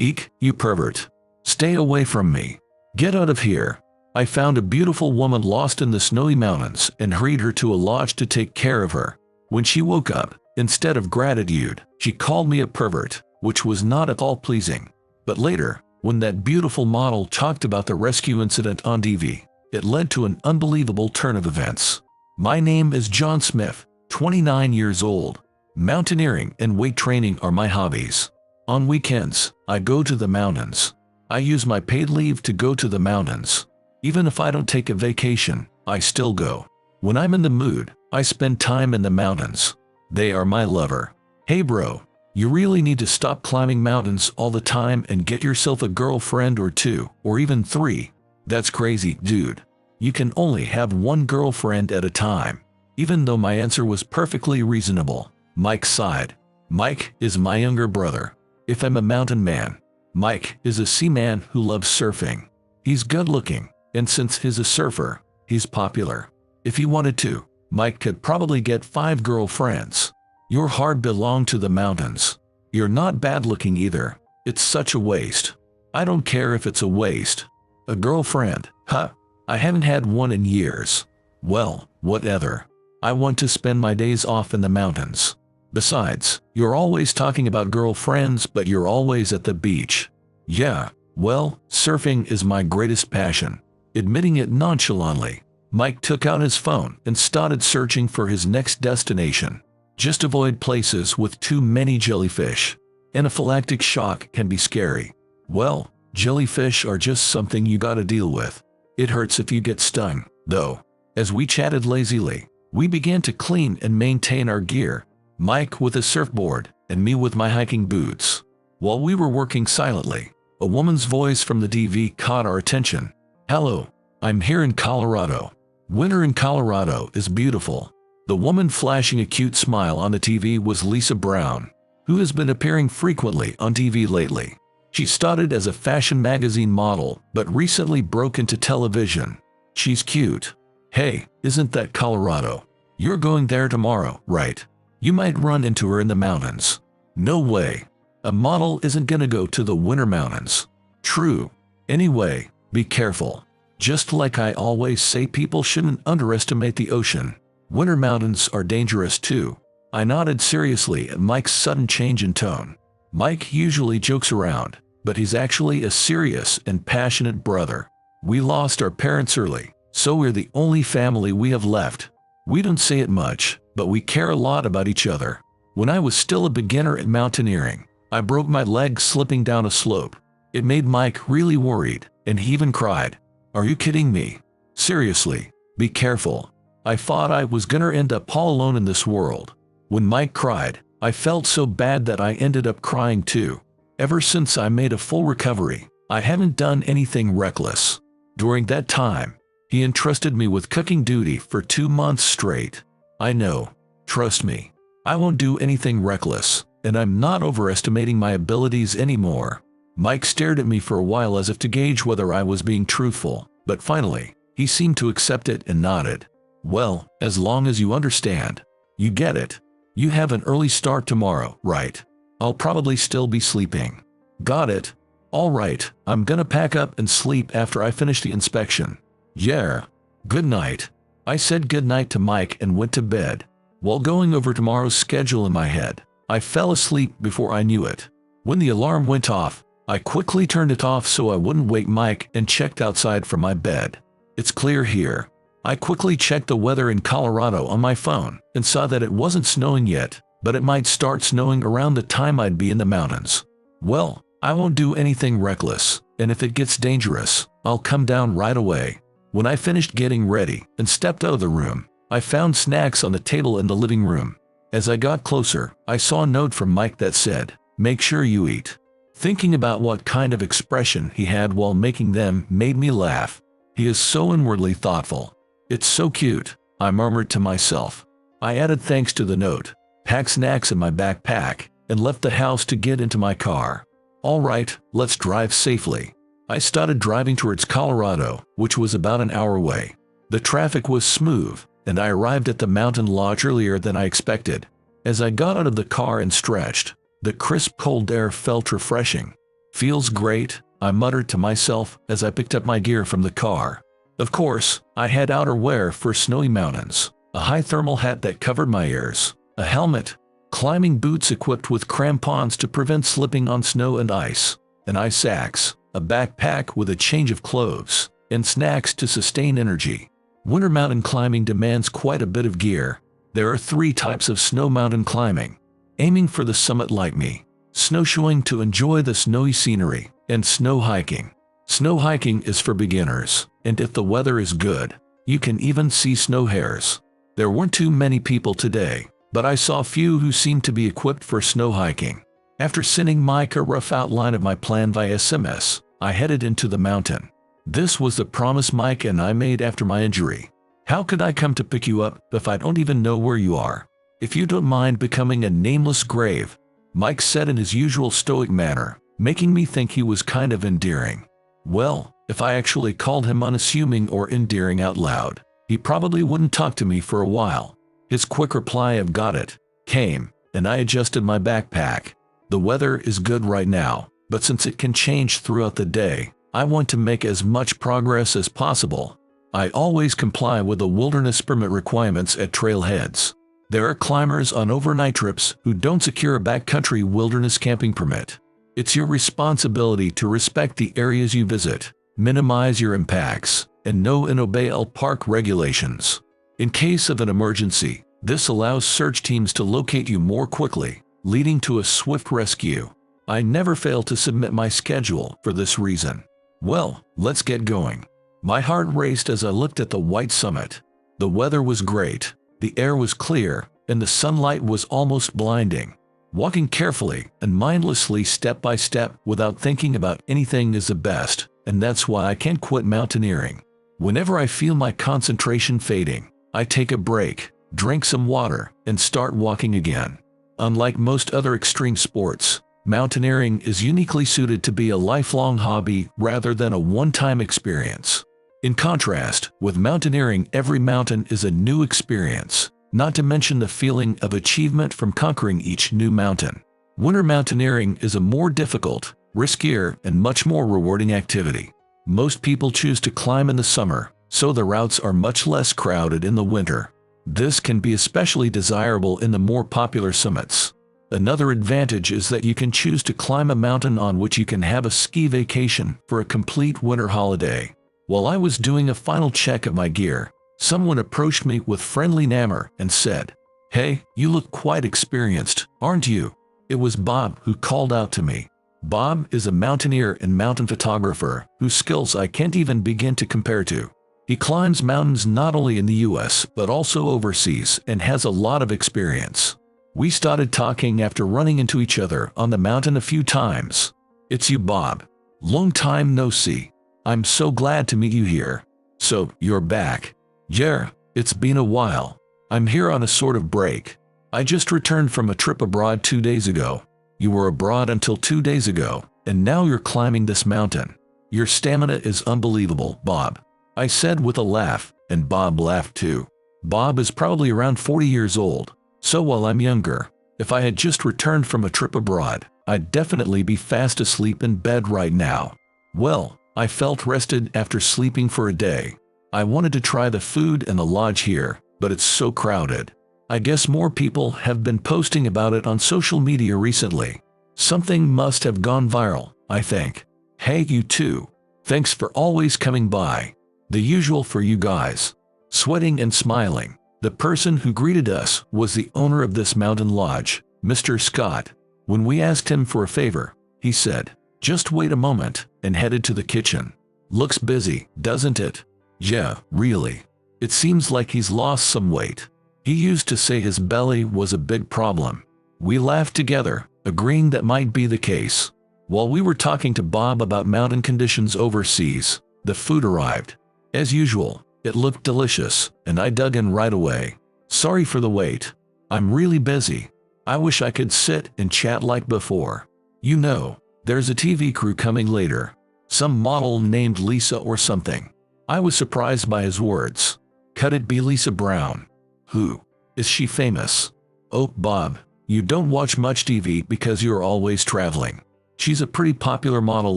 Eek, you pervert. Stay away from me. Get out of here. I found a beautiful woman lost in the snowy mountains and hurried her to a lodge to take care of her. When she woke up, instead of gratitude, she called me a pervert, which was not at all pleasing. But later, when that beautiful model talked about the rescue incident on TV, it led to an unbelievable turn of events. My name is John Smith, 29 years old. Mountaineering and weight training are my hobbies. On weekends, I go to the mountains. I use my paid leave to go to the mountains. Even if I don't take a vacation, I still go. When I'm in the mood, I spend time in the mountains. They are my lover. Hey bro, you really need to stop climbing mountains all the time and get yourself a girlfriend or two, or even 3. That's crazy, dude. You can only have one girlfriend at a time. Even though my answer was perfectly reasonable, Mike sighed. Mike is my younger brother. If I'm a mountain man, Mike is a seaman who loves surfing. He's good looking, and since he's a surfer, he's popular. If he wanted to, Mike could probably get 5 girlfriends. Your heart belonged to the mountains. You're not bad looking either. It's such a waste. I don't care if it's a waste. A girlfriend, huh? I haven't had one in years. Well, whatever. I want to spend my days off in the mountains. Besides, you're always talking about girlfriends, but you're always at the beach. Yeah, well, surfing is my greatest passion. Admitting it nonchalantly, Mike took out his phone and started searching for his next destination. Just avoid places with too many jellyfish. Anaphylactic shock can be scary. Well, jellyfish are just something you gotta deal with. It hurts if you get stung, though. As we chatted lazily, we began to clean and maintain our gear. Mike with a surfboard, and me with my hiking boots. While we were working silently, a woman's voice from the TV caught our attention. Hello, I'm here in Colorado. Winter in Colorado is beautiful. The woman flashing a cute smile on the TV was Lisa Brown, who has been appearing frequently on TV lately. She started as a fashion magazine model, but recently broke into television. She's cute. Hey, isn't that Colorado? You're going there tomorrow, right? You might run into her in the mountains. No way. A model isn't gonna go to the winter mountains. True. Anyway, be careful. Just like I always say, people shouldn't underestimate the ocean. Winter mountains are dangerous too. I nodded seriously at Mike's sudden change in tone. Mike usually jokes around, but he's actually a serious and passionate brother. We lost our parents early, so we're the only family we have left. We don't say it much, but we care a lot about each other. When I was still a beginner at mountaineering, I broke my leg slipping down a slope. It made Mike really worried, and he even cried. Are you kidding me? Seriously, be careful. I thought I was gonna end up all alone in this world. When Mike cried, I felt so bad that I ended up crying too. Ever since I made a full recovery, I haven't done anything reckless. During that time, he entrusted me with cooking duty for 2 months straight. I know. Trust me. I won't do anything reckless, and I'm not overestimating my abilities anymore. Mike stared at me for a while as if to gauge whether I was being truthful, but finally, he seemed to accept it and nodded. Well, as long as you understand. You get it. You have an early start tomorrow, right? I'll probably still be sleeping. Got it. All right, I'm gonna pack up and sleep after I finish the inspection. Yeah. Good night. I said good night to Mike and went to bed. While going over tomorrow's schedule in my head, I fell asleep before I knew it. When the alarm went off, I quickly turned it off so I wouldn't wake Mike and checked outside from my bed. It's clear here. I quickly checked the weather in Colorado on my phone and saw that it wasn't snowing yet, but it might start snowing around the time I'd be in the mountains. Well, I won't do anything reckless, and if it gets dangerous, I'll come down right away. When I finished getting ready and stepped out of the room, I found snacks on the table in the living room. As I got closer, I saw a note from Mike that said, "Make sure you eat." Thinking about what kind of expression he had while making them made me laugh. He is so inwardly thoughtful. It's so cute, I murmured to myself. I added thanks to the note, packed snacks in my backpack, and left the house to get into my car. All right, let's drive safely. I started driving towards Colorado, which was about an hour away. The traffic was smooth, and I arrived at the mountain lodge earlier than I expected. As I got out of the car and stretched, the crisp cold air felt refreshing. Feels great, I muttered to myself as I picked up my gear from the car. Of course, I had outerwear for snowy mountains, a high thermal hat that covered my ears, a helmet, climbing boots equipped with crampons to prevent slipping on snow and ice, and ice axe, a backpack with a change of clothes, and snacks to sustain energy. Winter mountain climbing demands quite a bit of gear. There are 3 types of snow mountain climbing: aiming for the summit like me, snowshoeing to enjoy the snowy scenery, and snow hiking. Snow hiking is for beginners, and if the weather is good, you can even see snow hares. There weren't too many people today, but I saw few who seemed to be equipped for snow hiking. After sending Mike a rough outline of my plan via SMS, I headed into the mountain. This was the promise Mike and I made after my injury. How could I come to pick you up if I don't even know where you are? If you don't mind becoming a nameless grave, Mike said in his usual stoic manner, making me think he was kind of endearing. Well, if I actually called him unassuming or endearing out loud, he probably wouldn't talk to me for a while. His quick reply of "got it" came, and I adjusted my backpack. The weather is good right now, but since it can change throughout the day, I want to make as much progress as possible. I always comply with the wilderness permit requirements at trailheads. There are climbers on overnight trips who don't secure a backcountry wilderness camping permit. It's your responsibility to respect the areas you visit, minimize your impacts, and know and obey all park regulations. In case of an emergency, this allows search teams to locate you more quickly, leading to a swift rescue. I never fail to submit my schedule for this reason. Well, let's get going. My heart raced as I looked at the white summit. The weather was great, the air was clear, and the sunlight was almost blinding. Walking carefully and mindlessly step by step without thinking about anything is the best, and that's why I can't quit mountaineering. Whenever I feel my concentration fading, I take a break, drink some water, and start walking again. Unlike most other extreme sports, mountaineering is uniquely suited to be a lifelong hobby rather than a one-time experience. In contrast, with mountaineering, every mountain is a new experience, not to mention the feeling of achievement from conquering each new mountain. Winter mountaineering is a more difficult, riskier, and much more rewarding activity. Most people choose to climb in the summer, so the routes are much less crowded in the winter. This can be especially desirable in the more popular summits. Another advantage is that you can choose to climb a mountain on which you can have a ski vacation for a complete winter holiday. While I was doing a final check of my gear, someone approached me with friendly manner and said, "Hey, you look quite experienced, aren't you?" It was Bob who called out to me. Bob is a mountaineer and mountain photographer whose skills I can't even begin to compare to. He climbs mountains not only in the US but also overseas and has a lot of experience. We started talking after running into each other on the mountain a few times. "It's you, Bob. Long time no see. I'm so glad to meet you here. So, you're back." "Yeah, it's been a while. I'm here on a sort of break. I just returned from a trip abroad 2 days ago." "You were abroad until 2 days ago, and now you're climbing this mountain. Your stamina is unbelievable, Bob," I said with a laugh, and Bob laughed too. Bob is probably around 40 years old, so while I'm younger, if I had just returned from a trip abroad, I'd definitely be fast asleep in bed right now. Well, I felt rested after sleeping for a day. I wanted to try the food and the lodge here, but it's so crowded. I guess more people have been posting about it on social media recently. Something must have gone viral, I think. Hey, you too. Thanks for always coming by. The usual for you guys. Sweating and smiling, the person who greeted us was the owner of this mountain lodge, Mr. Scott. When we asked him for a favor, he said, "Just wait a moment," and headed to the kitchen. "Looks busy, doesn't it?" "Yeah, really. It seems like he's lost some weight. He used to say his belly was a big problem." We laughed together, agreeing that might be the case. While we were talking to Bob about mountain conditions overseas, the food arrived. As usual, it looked delicious, and I dug in right away. "Sorry for the wait. I'm really busy. I wish I could sit and chat like before. You know, there's a TV crew coming later. Some model named Lisa or something." I was surprised by his words. Could it be Lisa Brown? Who? Is she famous? "Oh, Bob, you don't watch much TV because you're always traveling. She's a pretty popular model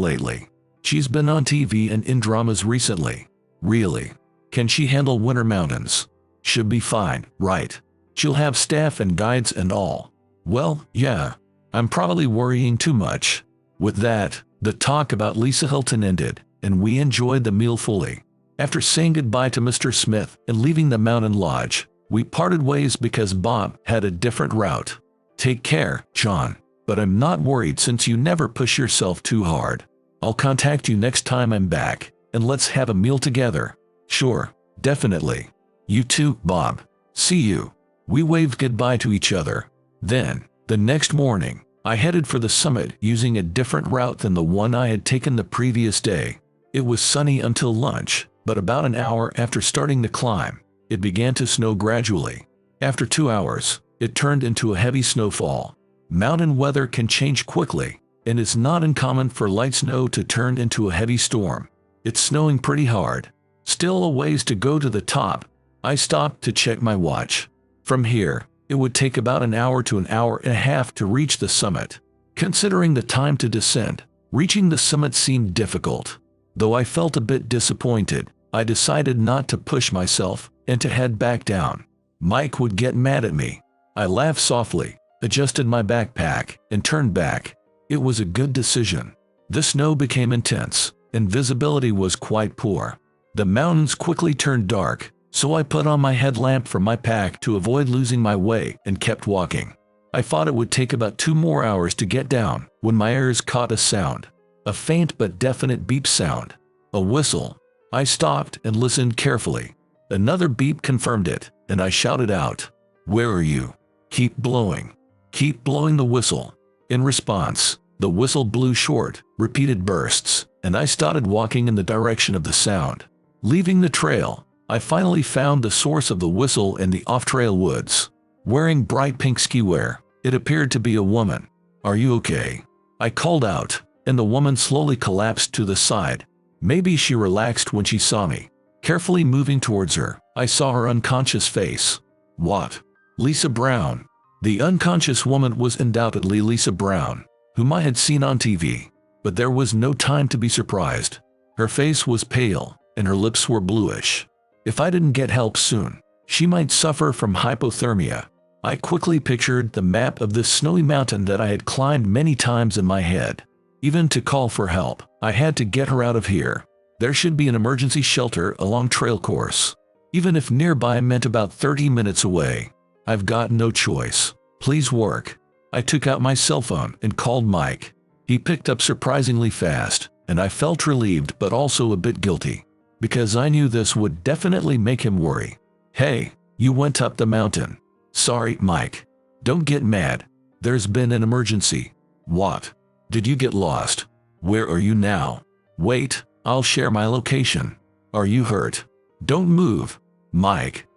lately. She's been on TV and in dramas recently. Really? Can she handle winter mountains? Should be fine, right? She'll have staff and guides and all. Well, yeah. I'm probably worrying too much. With that, the talk about Lisa Hilton ended, and we enjoyed the meal fully. After saying goodbye to Mr. Smith and leaving the mountain lodge, we parted ways because Bob had a different route. Take care, John. But I'm not worried since you never push yourself too hard. I'll contact you next time I'm back, and let's have a meal together. Sure, definitely. You too, Bob. See you. We waved goodbye to each other. Then, the next morning, I headed for the summit using a different route than the one I had taken the previous day. It was sunny until lunch, but about an hour after starting the climb, it began to snow gradually. After 2 hours, it turned into a heavy snowfall. Mountain weather can change quickly, and it's not uncommon for light snow to turn into a heavy storm. It's snowing pretty hard. Still a ways to go to the top. I stopped to check my watch. From here, it would take about an hour to an hour and a half to reach the summit. Considering the time to descend, reaching the summit seemed difficult. Though I felt a bit disappointed, I decided not to push myself and to head back down. Mike would get mad at me. I laughed softly, adjusted my backpack, and turned back. It was a good decision. The snow became intense, and visibility was quite poor. The mountains quickly turned dark, so I put on my headlamp from my pack to avoid losing my way and kept walking. I thought it would take about 2 more hours to get down when my ears caught a sound. A faint but definite beep sound. A whistle. I stopped and listened carefully. Another beep confirmed it, and I shouted out, "Where are you? Keep blowing. Keep blowing the whistle." In response, the whistle blew short, repeated bursts, and I started walking in the direction of the sound. Leaving the trail, I finally found the source of the whistle in the off-trail woods. Wearing bright pink ski wear, it appeared to be a woman. "Are you okay?" I called out, and the woman slowly collapsed to the side. Maybe she relaxed when she saw me. Carefully moving towards her, I saw her unconscious face. What? Lisa Brown. The unconscious woman was undoubtedly Lisa Brown, whom I had seen on TV. But there was no time to be surprised. Her face was pale, and her lips were bluish. If I didn't get help soon, she might suffer from hypothermia. I quickly pictured the map of this snowy mountain that I had climbed many times in my head. Even to call for help, I had to get her out of here. There should be an emergency shelter along trail course. Even if nearby meant about 30 minutes away. I've got no choice. Please work. I took out my cell phone and called Mike. He picked up surprisingly fast, and I felt relieved but also a bit guilty, because I knew this would definitely make him worry. "Hey, you went up the mountain." "Sorry, Mike. Don't get mad. There's been an emergency." "What? Did you get lost? Where are you now?" "Wait, I'll share my location." "Are you hurt?" "Don't move." Mike,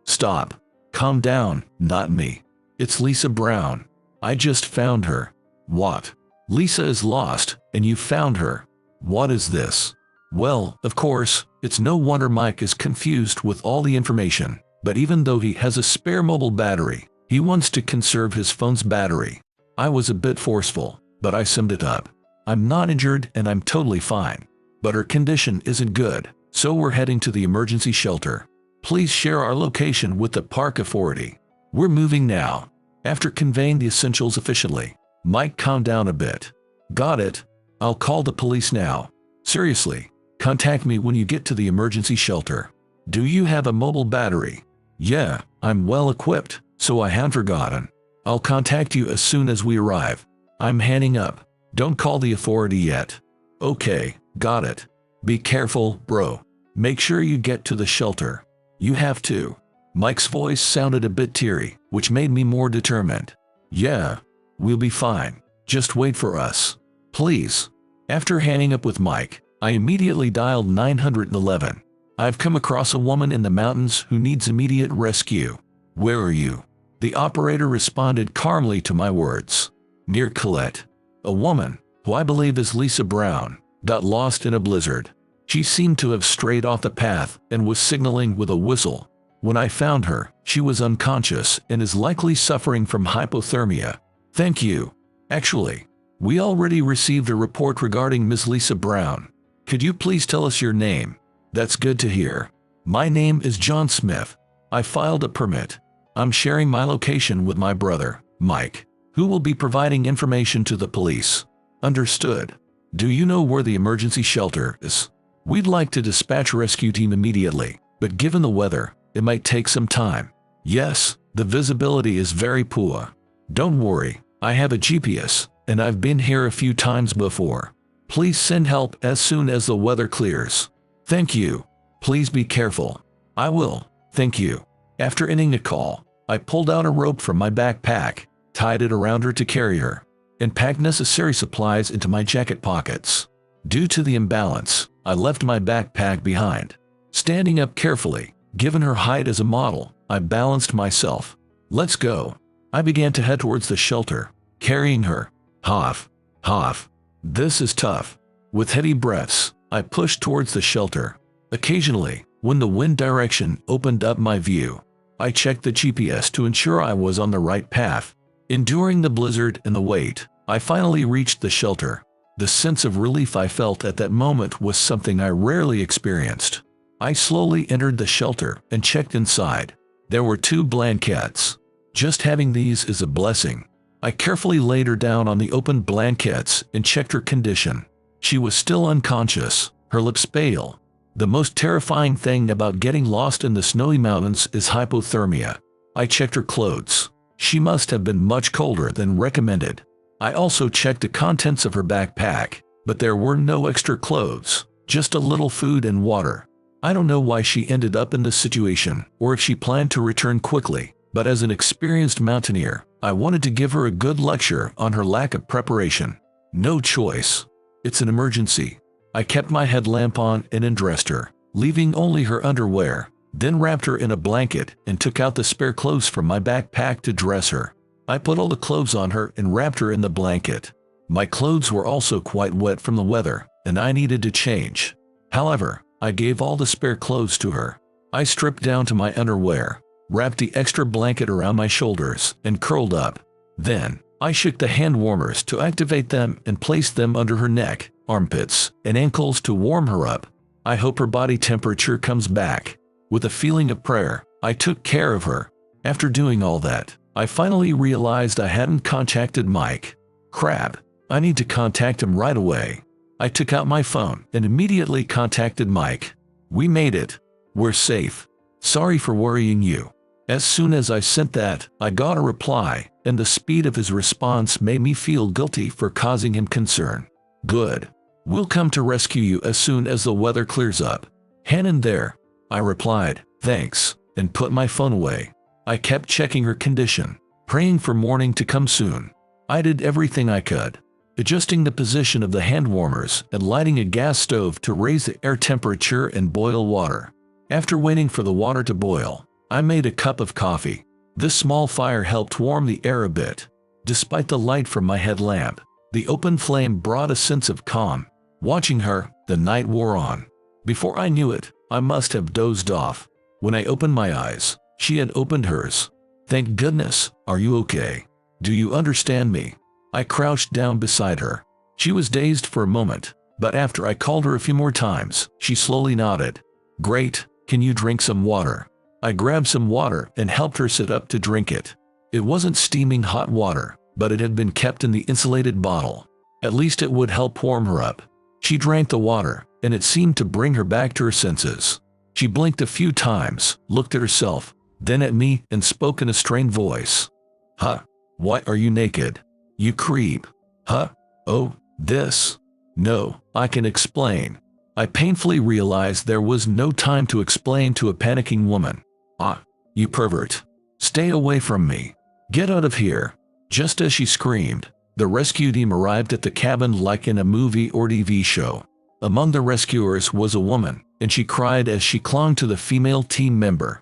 stop. Calm down, not me. It's Lisa Brown. I just found her." "What? Lisa is lost, and you found her? What is this?" Well, of course, it's no wonder Mike is confused with all the information, but even though he has a spare mobile battery, he wants to conserve his phone's battery. I was a bit forceful, but I summed it up. "I'm not injured and I'm totally fine. But her condition isn't good, so we're heading to the emergency shelter. Please share our location with the park authority. We're moving now." After conveying the essentials efficiently, Mike calmed down a bit. "Got it. I'll call the police now. Seriously, contact me when you get to the emergency shelter." "Do you have a mobile battery?" "Yeah, I'm well equipped, so I haven't forgotten. I'll contact you as soon as we arrive." I'm hanging up. "Don't call the authority yet." "Okay, got it. Be careful, bro. Make sure you get to the shelter." "You have to." Mike's voice sounded a bit teary, which made me more determined. "Yeah, we'll be fine. Just wait for us. Please." After hanging up with Mike, I immediately dialed 911. "I've come across a woman in the mountains who needs immediate rescue." "Where are you?" The operator responded calmly to my words. "Near Colette. A woman, who I believe is Lisa Brown, got lost in a blizzard. She seemed to have strayed off the path and was signaling with a whistle. When I found her, she was unconscious and is likely suffering from hypothermia." "Thank you. Actually, We already received a report regarding Ms. Lisa Brown. Could you please tell us your name? That's good to hear. My name is John Smith. I filed a permit. I'm sharing my location with my brother, Mike, who will be providing information to the police. Understood. Do you know where the emergency shelter is? We'd like to dispatch a rescue team immediately, but given the weather, it might take some time. Yes, the visibility is very poor. Don't worry, I have a GPS, and I've been here a few times before. Please send help as soon as the weather clears. Thank you. Please be careful. I will. Thank you. After ending the call, I pulled out a rope from my backpack, tied it around her to carry her, and packed necessary supplies into my jacket pockets. Due to the imbalance, I left my backpack behind. Standing up carefully, given her height as a model, I balanced myself. Let's go. I began to head towards the shelter, carrying her. Huff, huff. This is tough. With heavy breaths, I pushed towards the shelter. Occasionally, when the wind direction opened up my view, I checked the GPS to ensure I was on the right path. Enduring the blizzard and the wait, I finally reached the shelter. The sense of relief I felt at that moment was something I rarely experienced. I slowly entered the shelter and checked inside. There were 2 blankets. Just having these is a blessing. I carefully laid her down on the open blankets and checked her condition. She was still unconscious, her lips pale. The most terrifying thing about getting lost in the snowy mountains is hypothermia. I checked her clothes. She must have been much colder than recommended. I also checked the contents of her backpack, but there were no extra clothes, just a little food and water. I don't know why she ended up in this situation or if she planned to return quickly, but as an experienced mountaineer, I wanted to give her a good lecture on her lack of preparation. No choice. It's an emergency. I kept my headlamp on and undressed her, leaving only her underwear, then wrapped her in a blanket and took out the spare clothes from my backpack to dress her. I put all the clothes on her and wrapped her in the blanket. My clothes were also quite wet from the weather, and I needed to change. However, I gave all the spare clothes to her. I stripped down to my underwear, wrapped the extra blanket around my shoulders, and curled up. Then, I shook the hand warmers to activate them and placed them under her neck, armpits, and ankles to warm her up. I hope her body temperature comes back. With a feeling of prayer, I took care of her. After doing all that, I finally realized I hadn't contacted Mike. Crap, I need to contact him right away. I took out my phone and immediately contacted Mike. We made it. We're safe. Sorry for worrying you. As soon as I sent that, I got a reply, and the speed of his response made me feel guilty for causing him concern. Good. We'll come to rescue you as soon as the weather clears up. Hang in there. I replied, thanks, and put my phone away. I kept checking her condition, praying for morning to come soon. I did everything I could, adjusting the position of the hand warmers and lighting a gas stove to raise the air temperature and boil water. After waiting for the water to boil, I made a cup of coffee. This small fire helped warm the air a bit. Despite the light from my headlamp, the open flame brought a sense of calm. Watching her, the night wore on. Before I knew it, I must have dozed off. When I opened my eyes, she had opened hers. Thank goodness. Are you okay? Do you understand me? I crouched down beside her. She was dazed for a moment, but after I called her a few more times, she slowly nodded. Great, can you drink some water? I grabbed some water and helped her sit up to drink it. It wasn't steaming hot water, but it had been kept in the insulated bottle. At least it would help warm her up. She drank the water, and it seemed to bring her back to her senses. She blinked a few times, looked at herself, then at me, and spoke in a strained voice. Huh? Why are you naked? You creep. Huh? Oh, this? No, I can explain. I painfully realized there was no time to explain to a panicking woman. Ah, you pervert. Stay away from me. Get out of here. Just as she screamed, the rescue team arrived at the cabin like in a movie or TV show. Among the rescuers was a woman, and she cried as she clung to the female team member.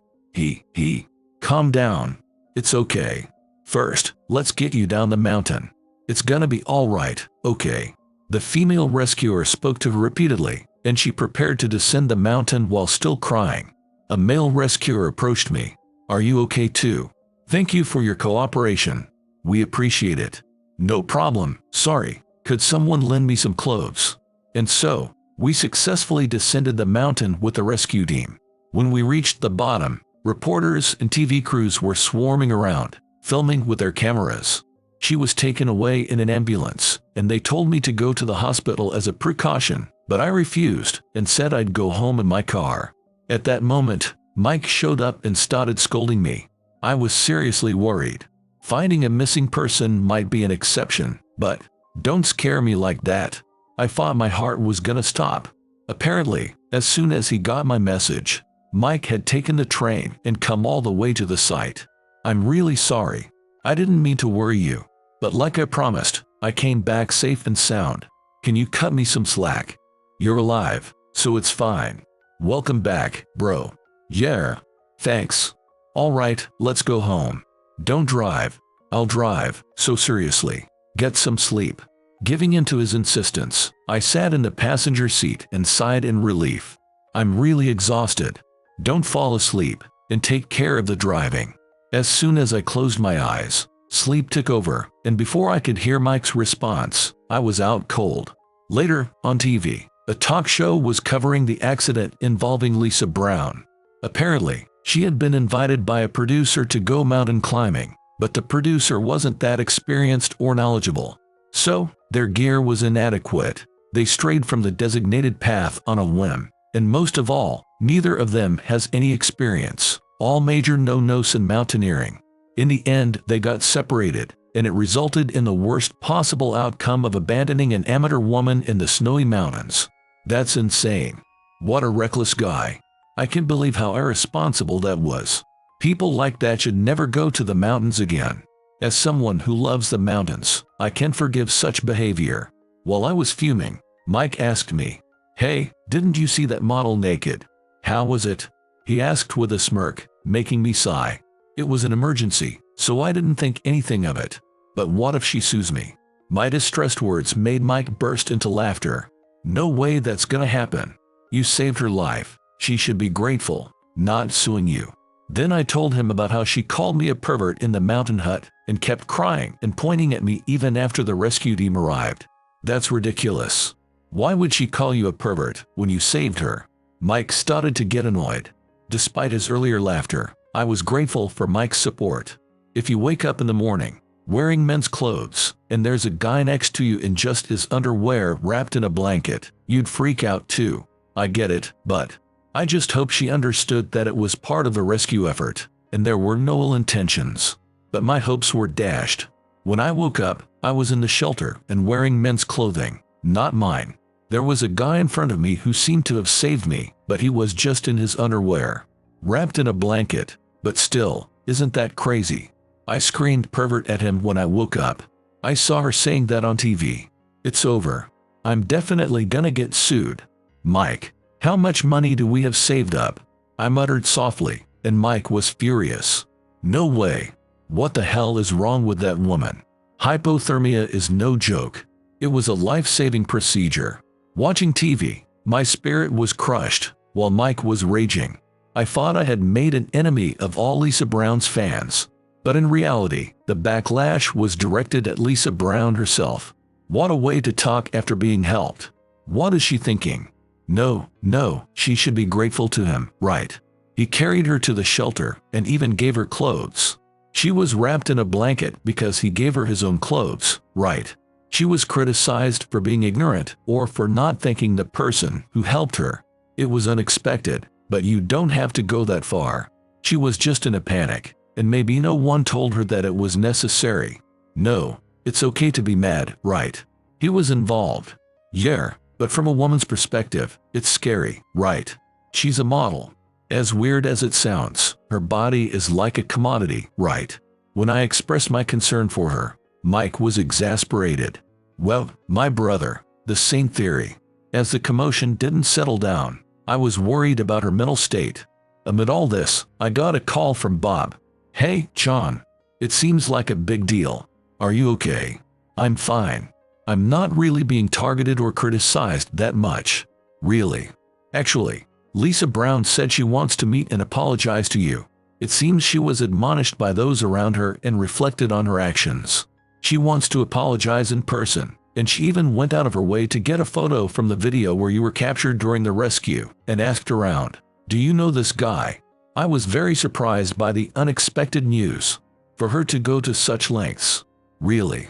Calm down. It's okay. First, let's get you down the mountain. It's gonna be all right, okay? The female rescuer spoke to her repeatedly, and she prepared to descend the mountain while still crying. A male rescuer approached me. Are you okay too? Thank you for your cooperation. We appreciate it. No problem, sorry, Could someone lend me some clothes? And so, we successfully descended the mountain with the rescue team. When we reached the bottom, reporters and TV crews were swarming around, filming with their cameras. She was taken away in an ambulance, and they told me to go to the hospital as a precaution, but I refused and said I'd go home in my car. At that moment, Mike showed up and started scolding me. I was seriously worried. Finding a missing person might be an exception, but don't scare me like that. I thought my heart was gonna stop. Apparently, as soon as he got my message, Mike had taken the train and come all the way to the site. I'm really sorry. I didn't mean to worry you, but like I promised, I came back safe and sound. Can you cut me some slack? You're alive, so it's fine. Welcome back, bro. Yeah. Thanks. Alright, let's go home. Don't drive. I'll drive. So seriously, get some sleep. Giving in to his insistence, I sat in the passenger seat and sighed in relief. I'm really exhausted. Don't fall asleep, and take care of the driving. As soon as I closed my eyes, sleep took over, and before I could hear Mike's response, I was out cold. Later, on TV, a talk show was covering the accident involving Lisa Brown. Apparently, she had been invited by a producer to go mountain climbing, but the producer wasn't that experienced or knowledgeable. So, their gear was inadequate. They strayed from the designated path on a whim, and most of all, neither of them has any experience. All major no-nos in mountaineering. In the end, they got separated, and it resulted in the worst possible outcome of abandoning an amateur woman in the snowy mountains. That's insane. What a reckless guy. I can't believe how irresponsible that was. People like that should never go to the mountains again. As someone who loves the mountains, I can't forgive such behavior. While I was fuming, Mike asked me, "Hey, didn't you see that model naked? How was it?" He asked with a smirk, making me sigh. It was an emergency, so I didn't think anything of it. But what if she sues me? My distressed words made Mike burst into laughter. No way that's gonna happen. You saved her life. She should be grateful, not suing you. Then I told him about how she called me a pervert in the mountain hut and kept crying and pointing at me even after the rescue team arrived. That's ridiculous. Why would she call you a pervert when you saved her? Mike started to get annoyed. Despite his earlier laughter, I was grateful for Mike's support. If you wake up in the morning, wearing men's clothes, and there's a guy next to you in just his underwear wrapped in a blanket, you'd freak out too. I get it, but I just hope she understood that it was part of the rescue effort, and there were no ill intentions. But my hopes were dashed. When I woke up, I was in the shelter and wearing men's clothing, not mine. There was a guy in front of me who seemed to have saved me, but he was just in his underwear, wrapped in a blanket. But still, isn't that crazy? I screamed pervert at him when I woke up. I saw her saying that on TV. It's over. I'm definitely gonna get sued. Mike, how much money do we have saved up? I muttered softly, and Mike was furious. No way. What the hell is wrong with that woman? Hypothermia is no joke. It was a life-saving procedure. Watching TV, my spirit was crushed, while Mike was raging. I thought I had made an enemy of all Lisa Brown's fans. But in reality, the backlash was directed at Lisa Brown herself. What a way to talk after being helped. What is she thinking? No, she should be grateful to him, right? He carried her to the shelter and even gave her clothes. She was wrapped in a blanket because he gave her his own clothes, right? She was criticized for being ignorant or for not thanking the person who helped her. It was unexpected, but you don't have to go that far. She was just in a panic, and maybe no one told her that it was necessary. No, it's okay to be mad, right? He was involved. Yeah, but from a woman's perspective, it's scary, right? She's a model. As weird as it sounds, her body is like a commodity, right? When I expressed my concern for her, Mike was exasperated. Well, my brother, the same theory. As the commotion didn't settle down, I was worried about her mental state. Amid all this, I got a call from Bob. "Hey, John. It seems like a big deal. Are you okay?" "I'm fine. I'm not really being targeted or criticized that much. Really. Actually, Lisa Brown said she wants to meet and apologize to you. It seems she was admonished by those around her and reflected on her actions. She wants to apologize in person, And she even went out of her way to get a photo from the video where you were captured during the rescue and asked around, "Do you know this guy?" I was very surprised by the unexpected news. For her to go to such lengths. Really?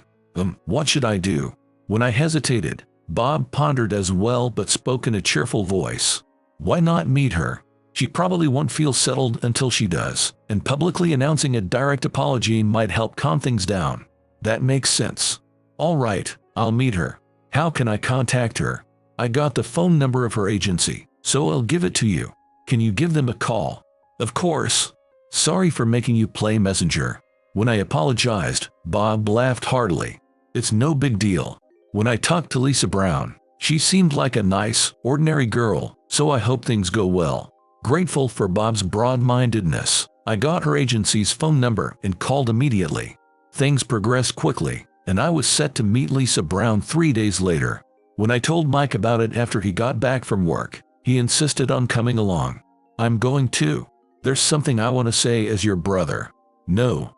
What should I do? When I hesitated, Bob pondered as well but spoke in a cheerful voice. Why not meet her? She probably won't feel settled until she does, and publicly announcing a direct apology might help calm things down. That makes sense. All right, I'll meet her. How can I contact her? I got the phone number of her agency, so I'll give it to you. Can you give them a call? Of course. Sorry for making you play messenger. When I apologized, Bob laughed heartily. It's no big deal. When I talked to Lisa Brown, she seemed like a nice, ordinary girl, so I hope things go well. Grateful for Bob's broad-mindedness, I got her agency's phone number and called immediately. Things progressed quickly, and I was set to meet Lisa Brown 3 days later. When I told Mike about it after he got back from work, he insisted on coming along. I'm going too. There's something I want to say as your brother. No,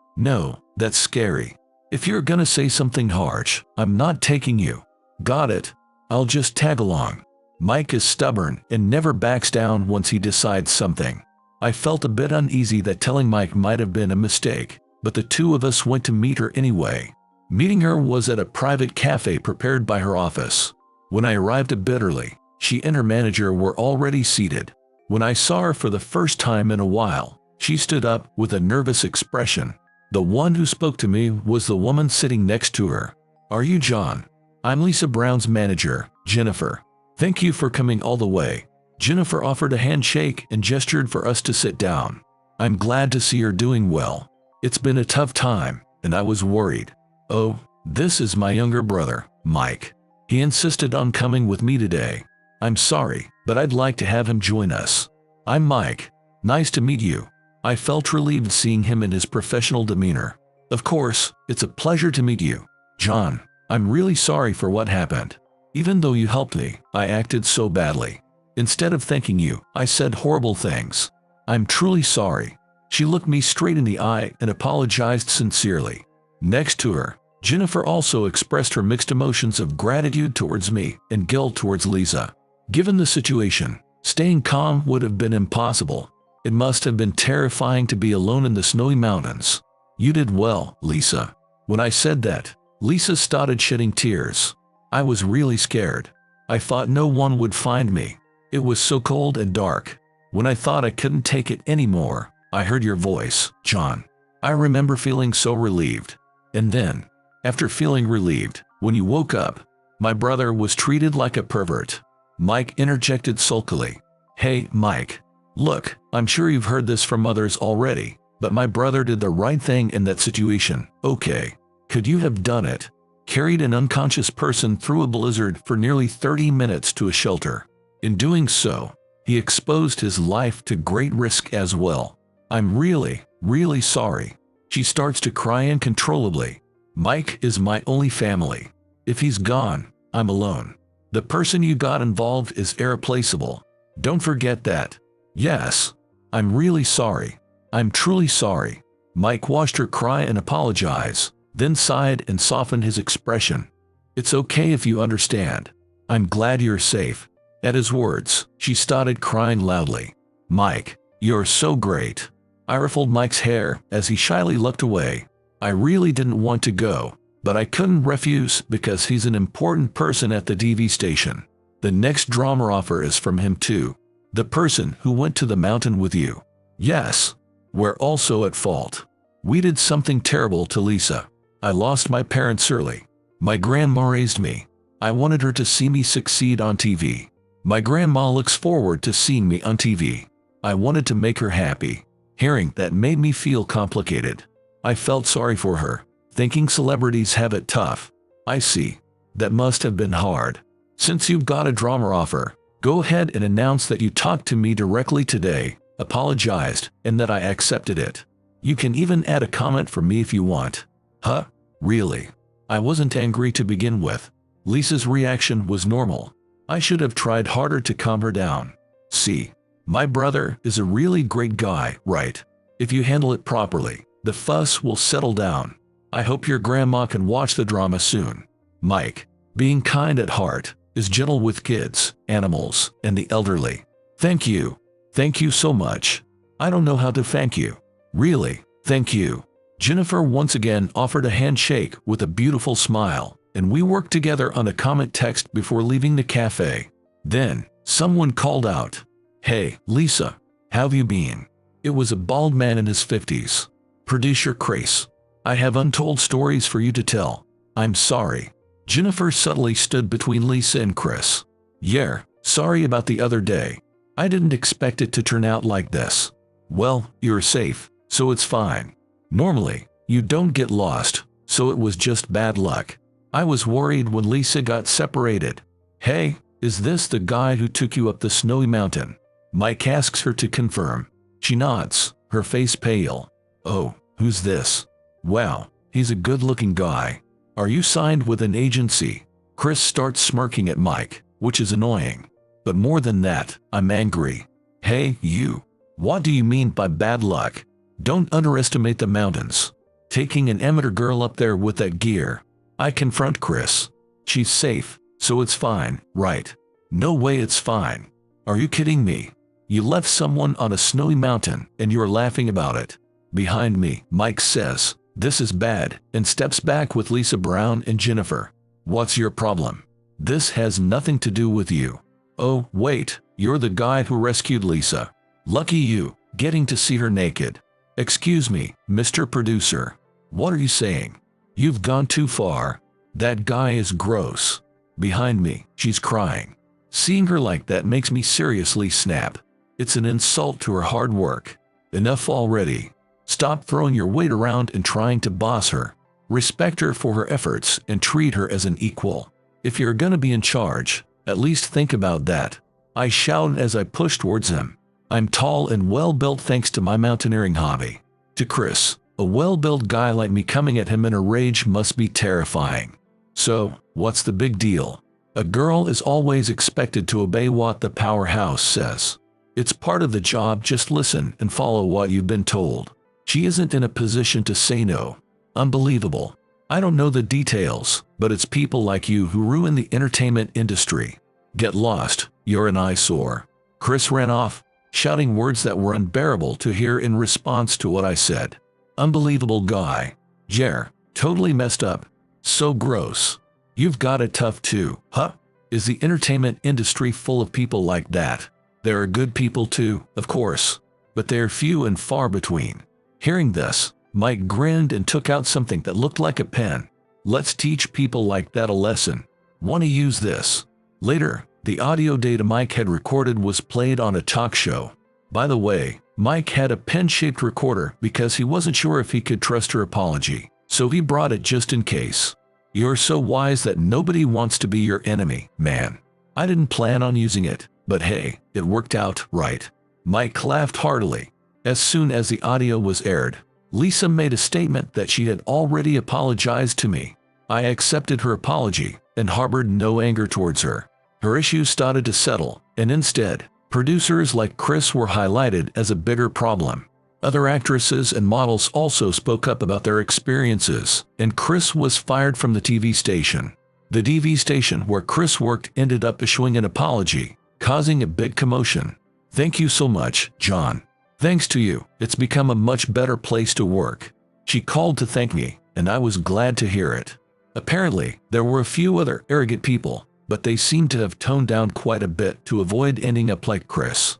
that's scary. If you're gonna say something harsh, I'm not taking you. Got it? I'll just tag along. Mike is stubborn and never backs down once he decides something. I felt a bit uneasy that telling Mike might have been a mistake, but the two of us went to meet her anyway. Meeting her was at a private cafe prepared by her office. When I arrived a bit early, she and her manager were already seated. When I saw her for the first time in a while, she stood up with a nervous expression. The one who spoke to me was the woman sitting next to her. Are you John? I'm Lisa Brown's manager, Jennifer. Thank you for coming all the way. Jennifer offered a handshake and gestured for us to sit down. I'm glad to see you're doing well. It's been a tough time, and I was worried. Oh, this is my younger brother, Mike. He insisted on coming with me today. I'm sorry, but I'd like to have him join us. I'm Mike. Nice to meet you. I felt relieved seeing him in his professional demeanor. Of course, it's a pleasure to meet you. John, I'm really sorry for what happened. Even though you helped me, I acted so badly. Instead of thanking you, I said horrible things. I'm truly sorry. She looked me straight in the eye and apologized sincerely. Next to her, Jennifer also expressed her mixed emotions of gratitude towards me and guilt towards Lisa. Given the situation, staying calm would have been impossible. It must have been terrifying to be alone in the snowy mountains. You did well, Lisa. When I said that, Lisa started shedding tears. I was really scared. I thought no one would find me. It was so cold and dark. When I thought I couldn't take it anymore, I heard your voice, John. I remember feeling so relieved. And then, after feeling relieved, when you woke up, my brother was treated like a pervert. Mike interjected sulkily. Hey, Mike. Look, I'm sure you've heard this from others already, but my brother did the right thing in that situation, okay? Could you have done it? Carried an unconscious person through a blizzard for nearly 30 minutes to a shelter. In doing so, he exposed his life to great risk as well. I'm really sorry. She starts to cry uncontrollably. Mike is my only family. If he's gone, I'm alone. The person you got involved is irreplaceable. Don't forget that. Yes, I'm really sorry. I'm truly sorry. Mike watched her cry and apologize, then sighed and softened his expression. It's okay if you understand. I'm glad you're safe. At his words, she started crying loudly. Mike, you're so great. I ruffled Mike's hair as he shyly looked away. I really didn't want to go, but I couldn't refuse because he's an important person at the TV station. The next drama offer is from him too. The person who went to the mountain with you. Yes, we're also at fault. We did something terrible to Lisa. I lost my parents early. My grandma raised me. I wanted her to see me succeed on TV. My grandma looks forward to seeing me on TV. I wanted to make her happy. Hearing that made me feel complicated. I felt sorry for her, thinking celebrities have it tough. I see. That must have been hard. Since you've got a drama offer, go ahead and announce that you talked to me directly today, apologized, and that I accepted it. You can even add a comment from me if you want. Huh? Really? I wasn't angry to begin with. Lisa's reaction was normal. I should have tried harder to calm her down. See, my brother is a really great guy, right? If you handle it properly, the fuss will settle down. I hope your grandma can watch the drama soon. Mike, being kind at heart, is gentle with kids, animals, and the elderly. Thank you. Thank you so much. I don't know how to thank you. Really, thank you. Jennifer once again offered a handshake with a beautiful smile, and we worked together on a comment text before leaving the cafe. Then, someone called out, "Hey, Lisa, how've you been?" It was a bald man in his 50s. "Producer Chris, I have untold stories for you to tell. I'm sorry." Jennifer subtly stood between Lisa and Chris. "Yeah, sorry about the other day. I didn't expect it to turn out like this." "Well, you're safe, so it's fine. Normally, you don't get lost, so it was just bad luck. I was worried when Lisa got separated." "Hey, is this the guy who took you up the snowy mountain?" Mike asks her to confirm. She nods, her face pale. "Oh, who's this?" "Wow, he's a good-looking guy. Are you signed with an agency?" Chris starts smirking at Mike, which is annoying. But more than that, I'm angry. "Hey, you. What do you mean by bad luck? Don't underestimate the mountains. Taking an amateur girl up there with that gear." I confront Chris. "She's safe, so it's fine, right?" "No way it's fine. Are you kidding me? You left someone on a snowy mountain and you're laughing about it." Behind me, Mike says, "This is bad," and steps back with Lisa Brown and Jennifer. "What's your problem? This has nothing to do with you." "Oh, wait, you're the guy who rescued Lisa. Lucky you, getting to see her naked." "Excuse me, Mr. Producer. What are you saying? You've gone too far. That guy is gross." Behind me, she's crying. Seeing her like that makes me seriously snap. It's an insult to her hard work. Enough already. Stop throwing your weight around and trying to boss her. Respect her for her efforts and treat her as an equal. If you're gonna be in charge, at least think about that." I shouted as I pushed towards him. I'm tall and well-built thanks to my mountaineering hobby. To Chris, a well-built guy like me coming at him in a rage must be terrifying. So, what's the big deal? A girl is always expected to obey what the powerhouse says. It's part of the job, just listen and follow what you've been told. She isn't in a position to say no. Unbelievable. I don't know the details, but it's people like you who ruin the entertainment industry. Get lost, you're an eyesore. Chris ran off, shouting words that were unbearable to hear in response to what I said. Unbelievable guy. Jer, totally messed up. So gross. You've got it tough too, huh? Is the entertainment industry full of people like that? There are good people too, of course, but they're few and far between. Hearing this, Mike grinned and took out something that looked like a pen. Let's teach people like that a lesson. Want to use this? Later, the audio data Mike had recorded was played on a talk show. By the way, Mike had a pen-shaped recorder because he wasn't sure if he could trust her apology, so he brought it just in case. You're so wise that nobody wants to be your enemy, man. I didn't plan on using it, but hey, it worked out right. Mike laughed heartily. As soon as the audio was aired, Lisa made a statement that she had already apologized to me. I accepted her apology and harbored no anger towards her. Her issues started to settle, and instead, producers like Chris were highlighted as a bigger problem. Other actresses and models also spoke up about their experiences, and Chris was fired from the TV station. The TV station where Chris worked ended up issuing an apology, causing a big commotion. Thank you so much, John. Thanks to you, it's become a much better place to work. She called to thank me, and I was glad to hear it. Apparently, there were a few other arrogant people, but they seemed to have toned down quite a bit to avoid ending up like Chris.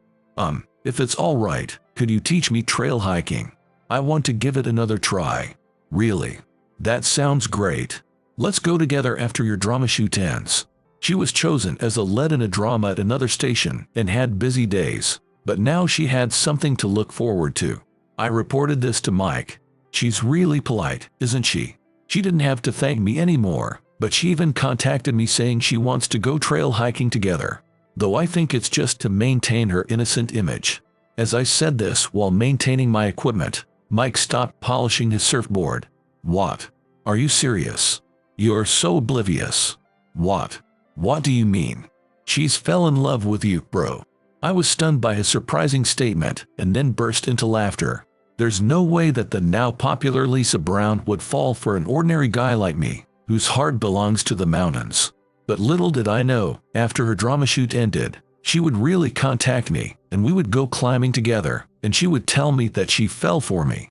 If it's all right, could you teach me trail hiking? I want to give it another try. Really? That sounds great. Let's go together after your drama shoot ends. She was chosen as a lead in a drama at another station and had busy days, but now she had something to look forward to. I reported this to Mike. She's really polite, isn't she? She didn't have to thank me anymore, but she even contacted me saying she wants to go trail hiking together. Though I think it's just to maintain her innocent image. As I said this while maintaining my equipment, Mike stopped polishing his surfboard. What? Are you serious? You're so oblivious. What? What do you mean? She's fell in love with you, bro. I was stunned by his surprising statement and then burst into laughter. There's no way that the now popular Lisa Brown would fall for an ordinary guy like me, whose heart belongs to the mountains. But little did I know, after her drama shoot ended, she would really contact me, and we would go climbing together, and she would tell me that she fell for me.